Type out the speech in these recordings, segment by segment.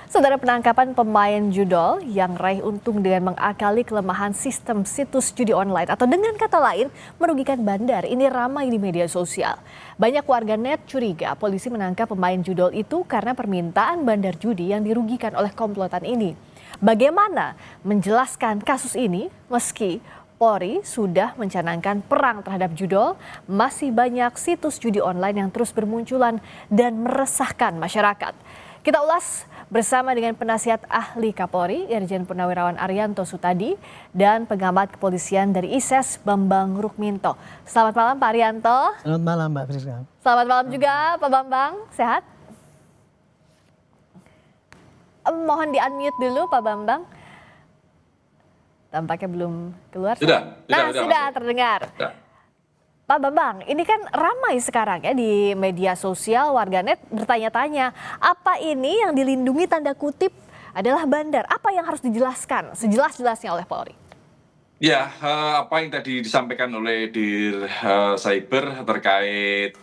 Saudara, penangkapan pemain judol yang raih untung dengan mengakali kelemahan sistem situs judi online atau dengan kata lain merugikan bandar ini ramai di media sosial. Banyak warganet curiga polisi menangkap pemain judol itu karena permintaan bandar judi yang dirugikan oleh komplotan ini. Bagaimana menjelaskan kasus ini meski Polri sudah mencanangkan perang terhadap judol, masih banyak situs judi online yang terus bermunculan dan meresahkan masyarakat. Kita ulas bersama dengan penasihat ahli Kapolri, Irjen Purnawirawan Arianto Sutadi, dan pengamat kepolisian dari ISES, Bambang Rukminto. Selamat malam Pak Arianto. Selamat malam Mbak Friska. Selamat malam juga Pak Bambang, sehat? Mohon di-unmute dulu Pak Bambang. Tampaknya belum keluar. Sudah Terdengar. Sudah. Pak Bambang, ini kan ramai sekarang ya di media sosial, warganet bertanya-tanya, apa ini yang dilindungi tanda kutip adalah bandar? Apa yang harus dijelaskan sejelas-jelasnya oleh Polri? Ya, apa yang tadi disampaikan oleh Dir Cyber terkait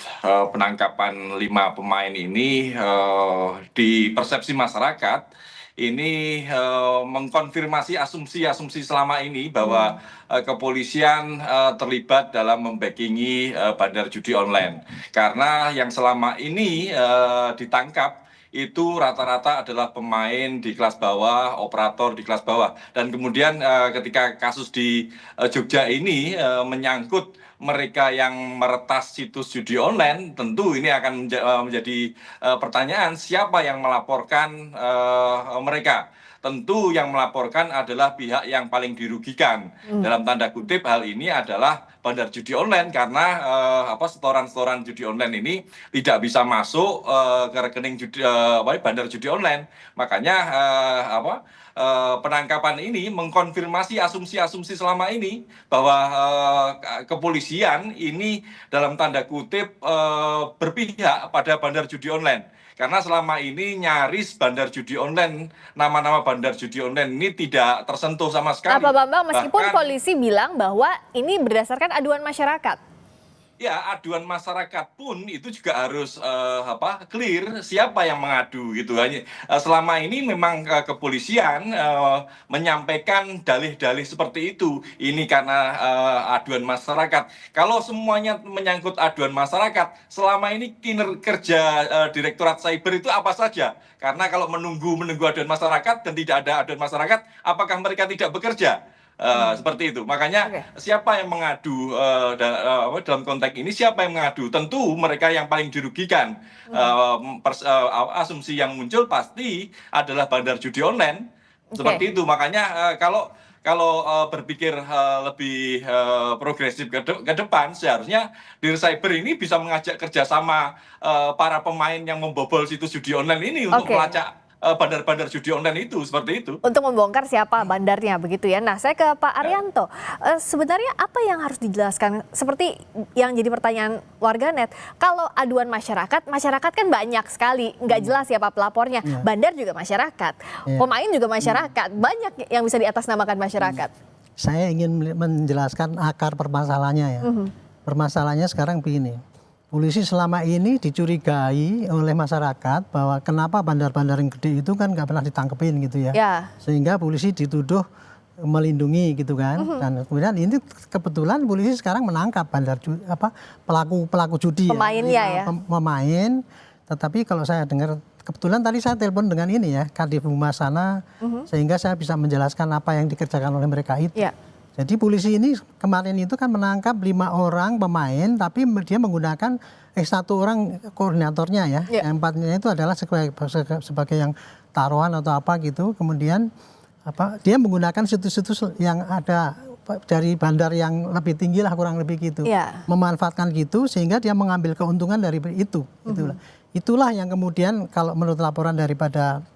penangkapan 5 pemain ini di persepsi masyarakat ini mengkonfirmasi asumsi-asumsi selama ini bahwa kepolisian terlibat dalam membackingi bandar judi online. Karena yang selama ini ditangkap itu rata-rata adalah pemain di kelas bawah, operator di kelas bawah. Dan kemudian ketika kasus di Jogja ini menyangkut mereka yang meretas situs judi online, tentu ini akan menjadi pertanyaan siapa yang melaporkan mereka. Tentu yang melaporkan adalah pihak yang paling dirugikan. Dalam tanda kutip hal ini adalah bandar judi online karena setoran-setoran judi online ini tidak bisa masuk ke rekening bandar judi online. Makanya penangkapan ini mengkonfirmasi asumsi-asumsi selama ini bahwa kepolisian ini dalam tanda kutip berpihak pada bandar judi online. Karena selama ini nyaris bandar judi online, nama-nama bandar judi online ini tidak tersentuh sama sekali. Pak Bambang, meskipun polisi bilang bahwa ini berdasarkan aduan masyarakat. Ya, aduan masyarakat pun itu juga harus clear siapa yang mengadu gitu. Selama ini memang kepolisian menyampaikan dalih-dalih seperti itu. Ini karena aduan masyarakat. Kalau semuanya menyangkut aduan masyarakat, selama ini kinerja Direktorat Cyber itu apa saja? Karena kalau menunggu aduan masyarakat dan tidak ada aduan masyarakat, apakah mereka tidak bekerja? Seperti itu. Makanya siapa yang mengadu dalam konteks ini, siapa yang mengadu? Tentu mereka yang paling dirugikan. Asumsi yang muncul pasti adalah bandar judi online. Seperti itu. Makanya kalau berpikir lebih progresif ke depan, seharusnya Dir Cyber ini bisa mengajak kerjasama para pemain yang membobol situs judi online ini untuk melacak bandar-bandar judi online itu, seperti itu. Untuk membongkar siapa bandarnya, begitu ya. Nah, saya ke Pak Arianto. Sebenarnya apa yang harus dijelaskan? Seperti yang jadi pertanyaan warganet, kalau aduan masyarakat kan banyak sekali, nggak jelas siapa pelapornya. Bandar juga masyarakat, pemain juga masyarakat, banyak yang bisa diatasnamakan masyarakat. Saya ingin menjelaskan akar permasalahannya ya. Permasalahannya sekarang begini. Polisi selama ini dicurigai oleh masyarakat bahwa kenapa bandar-bandar yang gede itu kan nggak pernah ditangkepin gitu ya. Sehingga polisi dituduh melindungi gitu kan. Dan kemudian ini kebetulan polisi sekarang menangkap pelaku judi pemainnya ya. Pemain. Tetapi kalau saya dengar kebetulan tadi saya telepon dengan ini ya Kadif Humas sana sehingga saya bisa menjelaskan apa yang dikerjakan oleh mereka itu. Jadi polisi ini kemarin itu kan menangkap 5 orang pemain, tapi dia menggunakan 1 orang koordinatornya ya. Yang 4-nya itu adalah sebagai yang taruhan atau apa gitu. Kemudian dia menggunakan situs-situs yang ada dari bandar yang lebih tinggi lah kurang lebih gitu. Memanfaatkan gitu sehingga dia mengambil keuntungan dari itu. Itulah yang kemudian kalau menurut laporan daripada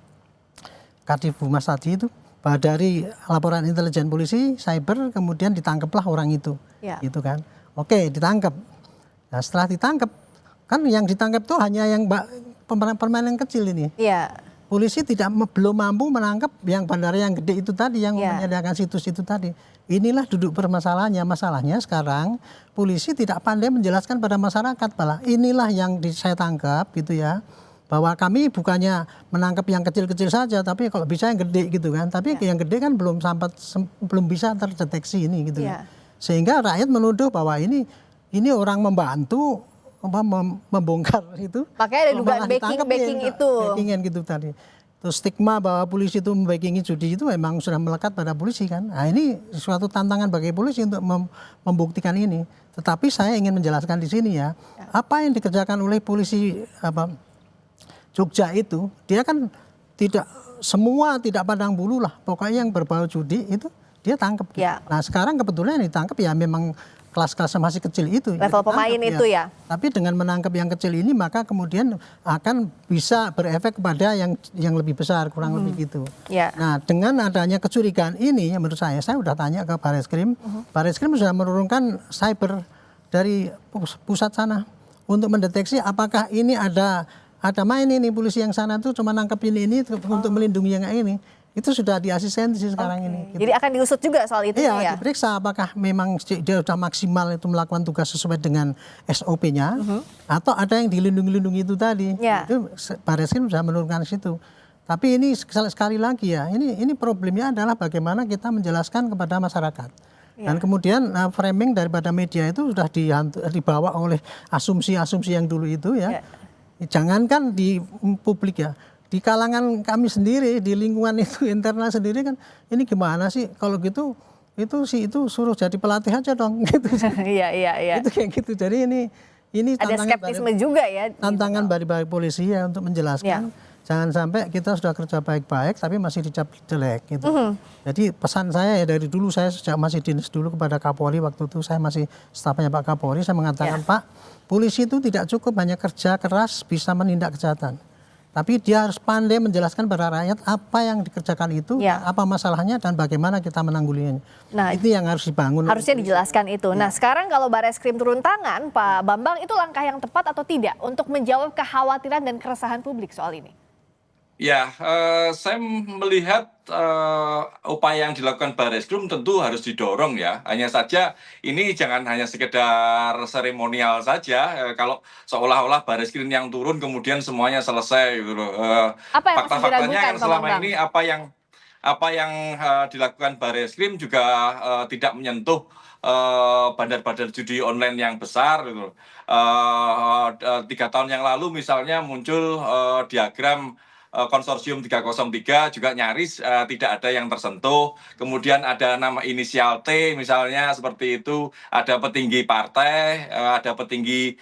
Kadif Humas tadi itu, dari laporan intelijen polisi cyber kemudian ditangkaplah orang itu, gitu kan. Oke, ditangkap. Nah setelah ditangkap kan yang ditangkap tuh hanya yang permainan kecil ini. Polisi belum mampu menangkap yang bandar yang gede itu tadi yang menyediakan situs itu tadi. Inilah duduk permasalahannya. Masalahnya sekarang polisi tidak pandai menjelaskan pada masyarakat, inilah yang saya tangkap gitu ya. bahwa kami bukannya menangkap yang kecil-kecil saja, tapi kalau bisa yang gede gitu kan. Tapi yang gede kan belum bisa terdeteksi ini gitu kan. Sehingga rakyat menuduh bahwa ini orang membantu membongkar itu. Makanya ada dugaan backing itu. Backingan gitu tadi. Terus stigma bahwa polisi itu membackingi judi itu memang sudah melekat pada polisi kan. Nah ini suatu tantangan bagi polisi untuk membuktikan ini. Tetapi saya ingin menjelaskan di sini ya, apa yang dikerjakan oleh polisi Jogja itu, dia kan tidak pandang bulu lah. Pokoknya yang berbau judi itu dia tangkap. Nah sekarang kebetulan yang ditangkap ya memang kelas-kelas masih kecil itu. Level pemain itu ya. Tapi dengan menangkap yang kecil ini maka kemudian akan bisa berefek kepada yang lebih besar, kurang lebih gitu. Nah dengan adanya kecurigaan ini menurut saya sudah tanya ke Barreskrim. Barreskrim sudah menurunkan cyber dari pusat sana untuk mendeteksi apakah ini ada main ini polisi yang sana tuh cuma nangkep ini untuk melindungi yang ini. Itu sudah di asistensi sekarang ini. Gitu. Jadi akan diusut juga soal itu ya? Iya, diperiksa apakah memang dia sudah maksimal itu melakukan tugas sesuai dengan SOP-nya atau ada yang dilindungi itu tadi. Itu Barreskrim sudah menurunkan situ. Tapi ini sekali lagi ya, ini problemnya adalah bagaimana kita menjelaskan kepada masyarakat. Dan kemudian framing daripada media itu sudah dibawa oleh asumsi-asumsi yang dulu itu ya. Jangankan di publik ya. Di kalangan kami sendiri, di lingkungan itu internal sendiri kan, ini gimana sih kalau gitu itu suruh jadi pelatih aja dong gitu. Iya. Itu kayak gitu. Jadi ini ada skeptisme juga ya. Tantangan bagi polisi ya untuk menjelaskan. Jangan sampai kita sudah kerja baik-baik tapi masih dicap jelek gitu. Jadi pesan saya ya dari dulu, saya sejak masih dinas dulu kepada Kapolri, waktu itu saya masih stafnya Pak Kapolri, saya mengatakan Pak, polisi itu tidak cukup hanya kerja keras bisa menindak kejahatan. Tapi dia harus pandai menjelaskan pada rakyat apa yang dikerjakan itu, apa masalahnya dan bagaimana kita menanggulanginya. Nah, itu yang harus dibangun. Harusnya dijelaskan itu. Nah, sekarang kalau Barreskrim turun tangan, Pak Bambang, itu langkah yang tepat atau tidak untuk menjawab kekhawatiran dan keresahan publik soal ini? Ya, saya melihat upaya yang dilakukan Barreskrim tentu harus didorong ya. Hanya saja ini jangan hanya sekedar seremonial saja. Kalau seolah-olah Barreskrim yang turun kemudian semuanya selesai gitu loh. Fakta-faktanya kan selama ini apa yang dilakukan Barreskrim juga tidak menyentuh bandar-bandar judi online yang besar gitu. 3 tahun yang lalu misalnya muncul diagram konsorsium 303 juga nyaris tidak ada yang tersentuh. Kemudian ada nama inisial T misalnya seperti itu, ada petinggi partai, ada petinggi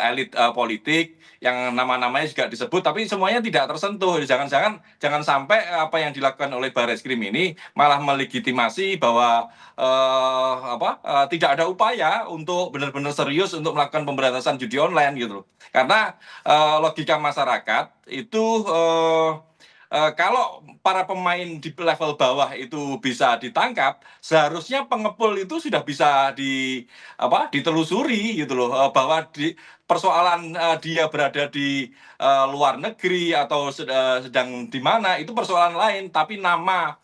elit politik yang nama-namanya juga disebut tapi semuanya tidak tersentuh. Jangan sampai apa yang dilakukan oleh Barreskrim ini malah melegitimasi bahwa tidak ada upaya untuk benar-benar serius untuk melakukan pemberantasan judi online gitu. Karena logika masyarakat itu kalau para pemain di level bawah itu bisa ditangkap, seharusnya pengepul itu sudah bisa ditelusuri gitu loh, bahwa persoalan dia berada di luar negeri atau sedang di mana itu persoalan lain, tapi nama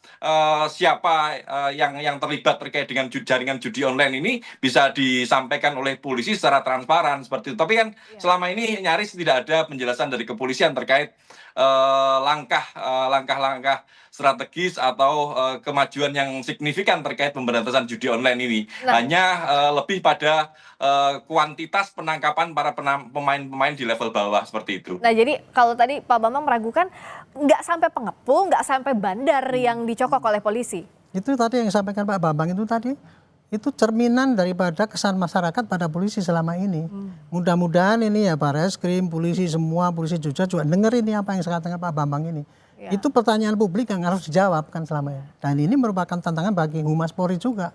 siapa yang terlibat terkait dengan jaringan judi online ini bisa disampaikan oleh polisi secara transparan seperti itu. Tapi kan selama ini nyaris tidak ada penjelasan dari kepolisian terkait langkah-langkah strategis atau kemajuan yang signifikan terkait pemberantasan judi online ini. Hanya lebih pada kuantitas penangkapan para pemain-pemain di level bawah seperti itu. Nah jadi kalau tadi Pak Bambang meragukan nggak sampai pengepul, nggak sampai bandar yang dicokok oleh polisi. Itu tadi yang disampaikan Pak Bambang itu tadi, itu cerminan daripada kesan masyarakat pada polisi selama ini. Mudah-mudahan ini ya Barreskrim, polisi semua, polisi juga dengar ini apa yang dikatakan Pak Bambang ini. Itu pertanyaan publik yang harus dijawab kan selamanya. Dan ini merupakan tantangan bagi Humas Polri juga.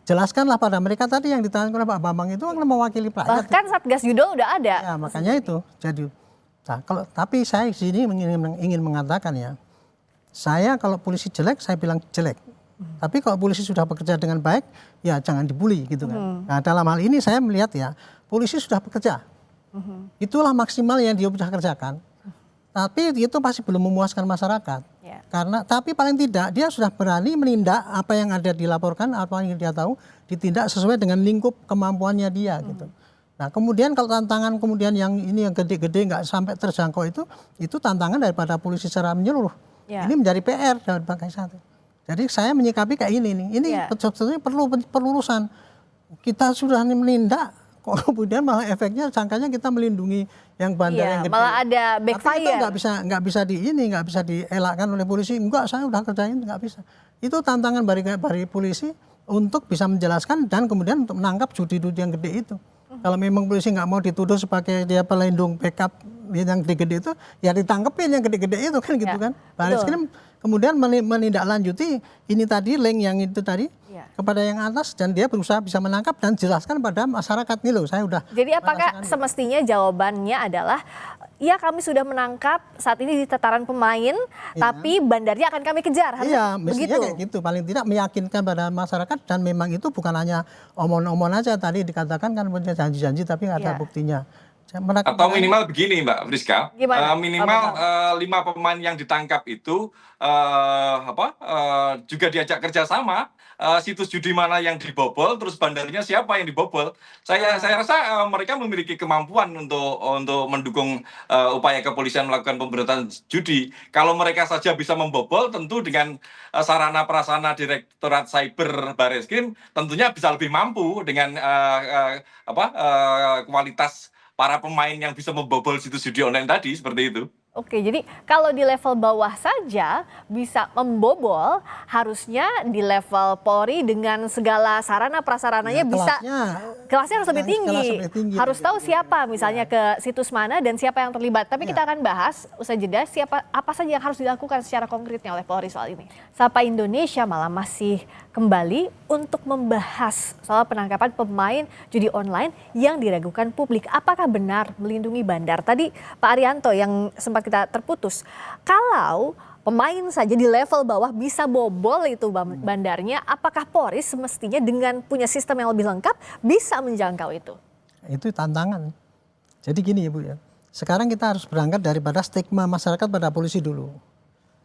Jelaskanlah pada mereka tadi yang ditanyakan oleh Pak Bambang itu kan mewakili rakyat. Bahkan Satgas Judol udah ada. Ya makanya itu. Jadi, tapi saya di sini ingin mengatakan ya, saya kalau polisi jelek, saya bilang jelek. Tapi kalau polisi sudah bekerja dengan baik, ya jangan dibully gitu kan. Nah dalam hal ini saya melihat ya, polisi sudah bekerja. Itulah maksimal yang dia sudah kerjakan. Tapi itu pasti belum memuaskan masyarakat. Tapi paling tidak dia sudah berani menindak apa yang ada dilaporkan, apa yang dia tahu, ditindak sesuai dengan lingkup kemampuannya dia gitu. Nah kemudian kalau tantangan kemudian yang ini yang gede-gede nggak sampai terjangkau itu tantangan daripada polisi secara menyeluruh. Ya. Ini menjadi PR sebagai satu. Jadi saya menyikapi kayak ini nih. Ini sebetulnya perlu pelurusan. Kita sudah menindak, kok kemudian malah efeknya sangkanya kita melindungi yang bandar yang gede. Malah ada backfire. Tapi itu nggak bisa dielakkan oleh polisi. Enggak, saya udah kerjain, nggak bisa. Itu tantangan bagi polisi untuk bisa menjelaskan dan kemudian untuk menangkap judi-judi yang gede itu. Kalau memang polisi nggak mau dituduh sebagai dia pelindung backup yang gede-gede itu, ya ditangkepin yang gede-gede itu kan gitu kan. Baris Krim kemudian menindaklanjuti ini tadi link yang itu tadi kepada yang atas dan dia berusaha bisa menangkap dan jelaskan pada masyarakat nih loh. Saya udah. Jadi apakah semestinya jawabannya adalah ya kami sudah menangkap saat ini di tataran pemain, tapi bandarnya akan kami kejar. Iya, mestinya kayak gitu. Paling tidak meyakinkan pada masyarakat dan memang itu bukan hanya omong-omong aja tadi dikatakan kan punya janji-janji tapi nggak ada buktinya. Atau minimal begini Mbak Friska, minimal 5 pemain yang ditangkap itu juga diajak kerjasama. Situs judi mana yang dibobol, terus bandarnya siapa yang dibobol. Saya rasa mereka memiliki kemampuan untuk mendukung upaya kepolisian melakukan pemberantasan judi. Kalau mereka saja bisa membobol, tentu dengan sarana prasarana Direktorat Cyber Barreskrim tentunya bisa lebih mampu dengan kualitas para pemain yang bisa membobol situs judi online tadi, seperti itu. Oke, jadi kalau di level bawah saja bisa membobol, harusnya di level Polri dengan segala sarana prasarananya bisa kelasnya harus lebih tinggi. Harus tahu siapa misalnya ke situs mana dan siapa yang terlibat. Tapi kita akan bahas usai jeda apa saja yang harus dilakukan secara konkretnya oleh Polri soal ini. Sapa Indonesia malam masih kembali untuk membahas soal penangkapan pemain judi online yang diragukan publik. Apakah benar melindungi bandar? Tadi Pak Arianto yang sempat kita terputus. Kalau pemain saja di level bawah bisa bobol itu bandarnya, apakah Polri semestinya dengan punya sistem yang lebih lengkap bisa menjangkau itu? Itu tantangan. Jadi gini Ibu ya, sekarang kita harus berangkat daripada stigma masyarakat pada polisi dulu.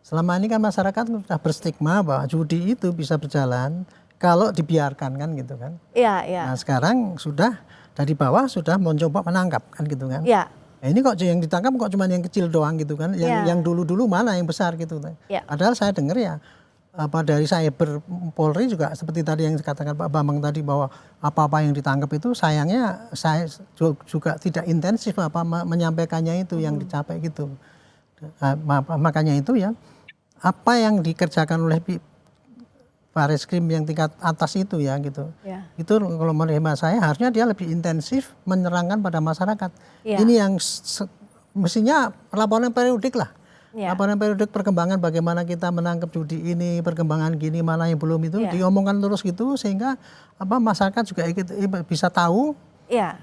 Selama ini kan masyarakat sudah berstigma bahwa judi itu bisa berjalan kalau dibiarkan kan gitu kan. Iya. Nah sekarang sudah dari bawah sudah mencoba menangkap kan gitu kan. Iya. Nah, ini kok yang ditangkap kok cuma yang kecil doang gitu kan, yang dulu-dulu mana yang besar gitu. Padahal saya dengar ya dari cyber Polri juga seperti tadi yang dikatakan Pak Bambang tadi bahwa apa-apa yang ditangkap itu sayangnya saya juga tidak intensif menyampaikannya itu yang dicapai gitu. Makanya itu ya apa yang dikerjakan oleh Barreskrim yang tingkat atas itu ya gitu. Itu kalau menurut saya harusnya dia lebih intensif menyerangkan pada masyarakat. Ini yang mestinya laporan periodik lah. Laporan periodik perkembangan bagaimana kita menangkap judi ini, perkembangan gini mana yang belum itu diomongkan terus gitu sehingga masyarakat juga bisa tahu.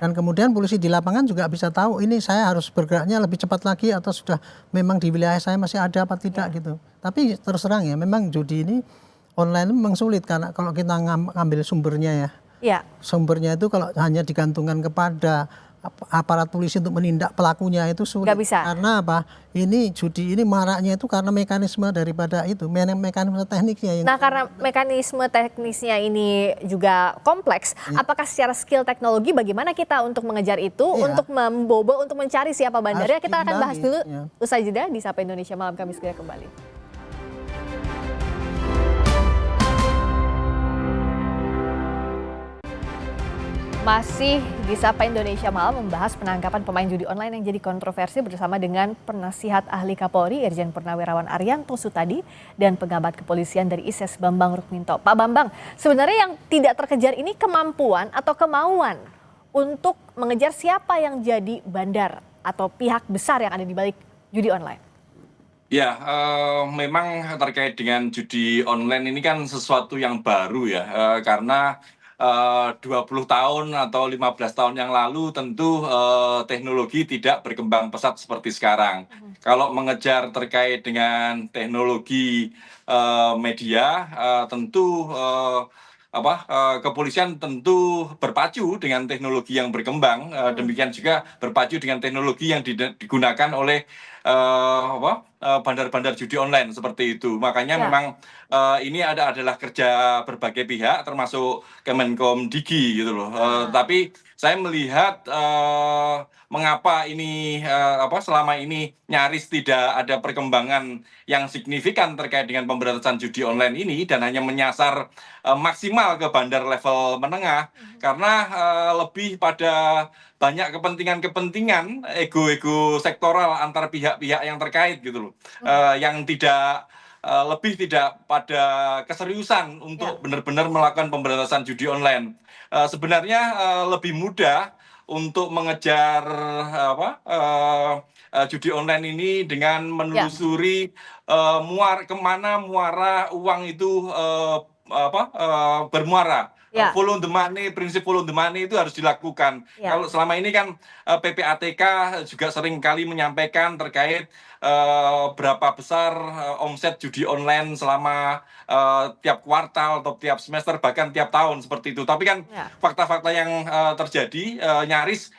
Dan kemudian polisi di lapangan juga bisa tahu ini saya harus bergeraknya lebih cepat lagi atau sudah memang di wilayah saya masih ada apa tidak gitu. Tapi terus terang ya memang judi ini online memang sulit karena kalau kita ngambil sumbernya ya. Sumbernya itu kalau hanya digantungkan kepada aparat polisi untuk menindak pelakunya itu sulit. Nggak bisa. Karena apa? Ini judi ini maraknya itu karena mekanisme daripada itu, mekanisme tekniknya. Nah karena mekanisme teknisnya ini juga kompleks, apakah secara skill teknologi bagaimana kita untuk mengejar itu, untuk membobol, untuk mencari siapa bandarnya? Kita akan bahas dulu usai jeda di Sapa Indonesia Malam, kami segera kembali. Masih di Sapa Indonesia Malam membahas penangkapan pemain judi online yang jadi kontroversi bersama dengan penasihat ahli Kapolri Irjen Purnawirawan Arianto Sutadi dan pengamat kepolisian dari ISES Bambang Rukminto. Pak Bambang, sebenarnya yang tidak terkejar ini kemampuan atau kemauan untuk mengejar siapa yang jadi bandar atau pihak besar yang ada di balik judi online? Ya, memang terkait dengan judi online ini kan sesuatu yang baru ya, karena 20 tahun atau 15 tahun yang lalu tentu teknologi tidak berkembang pesat seperti sekarang. Kalau mengejar terkait dengan teknologi media, tentu kepolisian tentu berpacu dengan teknologi yang berkembang, demikian juga berpacu dengan teknologi yang digunakan oleh bandar-bandar judi online seperti itu. Makanya memang ini adalah kerja berbagai pihak termasuk Kemenkomdigi gitu loh. Tapi saya melihat mengapa ini selama ini nyaris tidak ada perkembangan yang signifikan terkait dengan pemberantasan judi online ini dan hanya menyasar maksimal ke bandar level menengah karena lebih pada banyak kepentingan-kepentingan ego-ego sektoral antar pihak-pihak yang terkait gitu loh, yang lebih tidak pada keseriusan untuk benar-benar melakukan pemberantasan judi online. Sebenarnya lebih mudah untuk mengejar judi online ini dengan menelusuri kemana muara uang itu bermuara. Follow the money, prinsip follow the money itu harus dilakukan. Kalau selama ini kan PPATK juga sering kali menyampaikan terkait berapa besar omset judi online selama tiap kuartal atau tiap semester bahkan tiap tahun seperti itu. Tapi kan fakta-fakta yang terjadi nyaris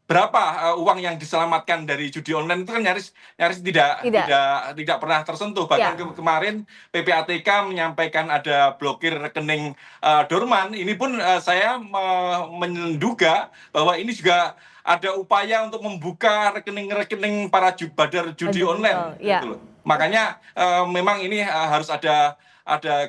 berapa uang yang diselamatkan dari judi online itu kan nyaris tidak pernah tersentuh. Bahkan kemarin PPATK menyampaikan ada blokir rekening dorman. Ini pun saya menduga bahwa ini juga ada upaya untuk membuka rekening-rekening para bandar judi online. Gitu loh. Makanya memang ini harus ada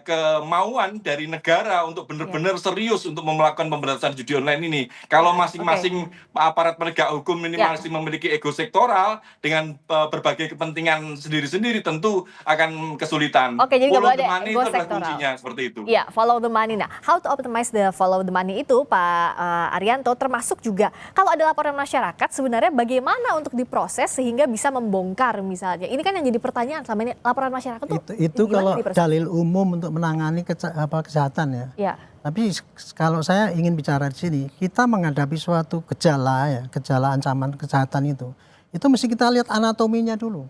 kemauan dari negara untuk benar-benar serius untuk melakukan pemberantasan judi online ini. Kalau masing-masing aparat penegak hukum ini masih memiliki ego sektoral dengan berbagai kepentingan sendiri-sendiri, tentu akan kesulitan. Oke, jadi follow ada the money ego itu adalah sektoral. kuncinya seperti itu. Ya, follow the money. Nah, how to optimize the follow the money itu, Pak Arianto, termasuk juga kalau ada laporan masyarakat, sebenarnya bagaimana untuk diproses sehingga bisa membongkar misalnya. Ini kan yang jadi pertanyaan selama ini, laporan masyarakat tuh itu kalau dalil umum untuk menangani kejahatan ya. Tapi kalau saya ingin bicara di sini, kita menghadapi suatu gejala ancaman kejahatan itu mesti kita lihat anatominya dulu.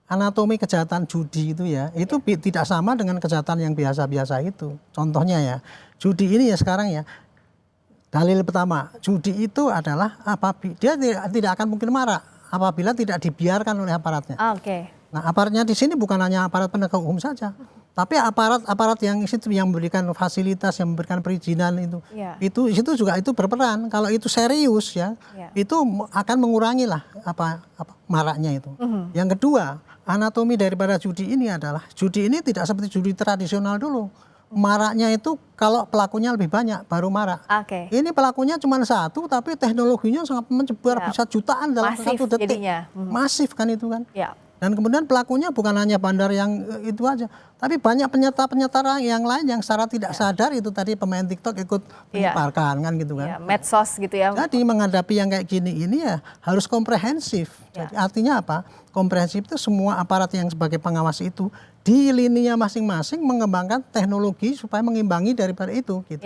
Anatomi kejahatan judi itu itu tidak sama dengan kejahatan yang biasa-biasa itu. Contohnya judi ini sekarang dalil pertama, judi itu adalah dia tidak akan mungkin marah apabila tidak dibiarkan oleh aparatnya. Nah, aparatnya di sini bukan hanya aparat penegak hukum saja, tapi aparat yang memberikan fasilitas, yang memberikan perizinan itu juga berperan. Kalau itu serius itu akan mengurangi maraknya itu. Yang kedua, anatomi daripada judi ini adalah judi ini tidak seperti judi tradisional dulu. Maraknya itu kalau pelakunya lebih banyak baru marak. Ini pelakunya cuma satu, tapi teknologinya sangat menyebar bisa jutaan dalam satu detik. Masif kan itu kan. Dan kemudian pelakunya bukan hanya bandar yang itu aja, tapi banyak penyerta yang lain yang secara tidak sadar itu tadi pemain TikTok ikut menyebarkan kan gitu kan. Medsos gitu ya. Jadi menghadapi yang kayak gini ini harus komprehensif. Jadi artinya apa? Komprehensif itu semua aparat yang sebagai pengawas itu di lininya masing-masing mengembangkan teknologi supaya mengimbangi daripada itu gitu.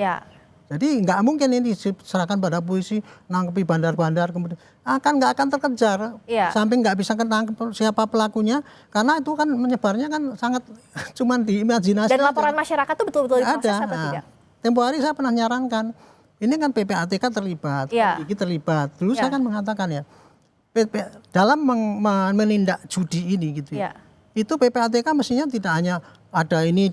Jadi nggak mungkin ini diserahkan pada polisi nangkepi bandar-bandar kemudian nggak akan terkejar sampai nggak bisa ketangkep siapa pelakunya karena itu kan menyebarnya kan sangat cuman di imajinasi. Dan laporan masyarakat itu betul-betul diproses atau tidak? Tempo hari saya pernah nyarankan ini kan PPATK terlibat, Komdigi terlibat. Dulu saya kan mengatakan dalam menindak judi ini gitu itu PPATK mestinya tidak hanya ada ini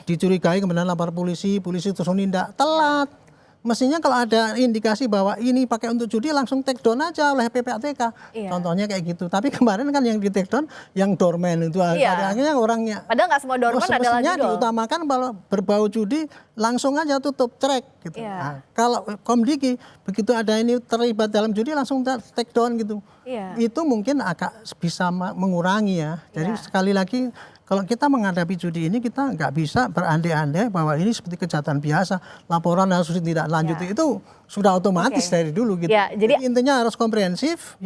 dicurigai kemudian lapor polisi terus menindak, telat. Mestinya kalau ada indikasi bahwa ini pakai untuk judi langsung take down aja oleh PPATK. Contohnya kayak gitu. Tapi kemarin kan yang di take down yang doorman itu akhirnya orangnya. Padahal nggak semua doorman adalah judul. Diutamakan kalau berbau judi langsung aja tutup track gitu. Nah, kalau Komdigi begitu ada ini terlibat dalam judi langsung take down gitu. Itu mungkin agak bisa mengurangi Jadi sekali lagi kalau kita menghadapi judi ini kita nggak bisa berandai-andai bahwa ini seperti kejahatan biasa, laporan harus ditindaklanjuti itu sudah otomatis dari dulu gitu. Jadi intinya harus komprehensif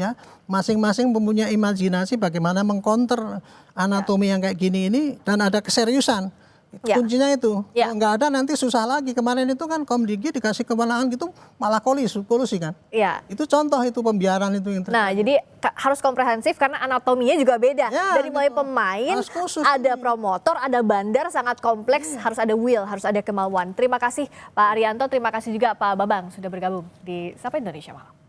masing-masing mempunyai imajinasi bagaimana mengcounter anatomi yang kayak gini ini dan ada keseriusan. Kuncinya itu, kalau nggak ada nanti susah lagi. Kemarin itu kan Komdigi dikasih kewenangan gitu malah kolusi kan. Itu contoh itu pembiaran itu yang terjadi. Nah jadi harus komprehensif karena anatominya juga beda. Dari mulai pemain, ada promotor, ada bandar sangat kompleks, harus ada will, harus ada kemauan. Terima kasih Pak Arianto, terima kasih juga Pak Babang sudah bergabung di Sapa Indonesia Malam.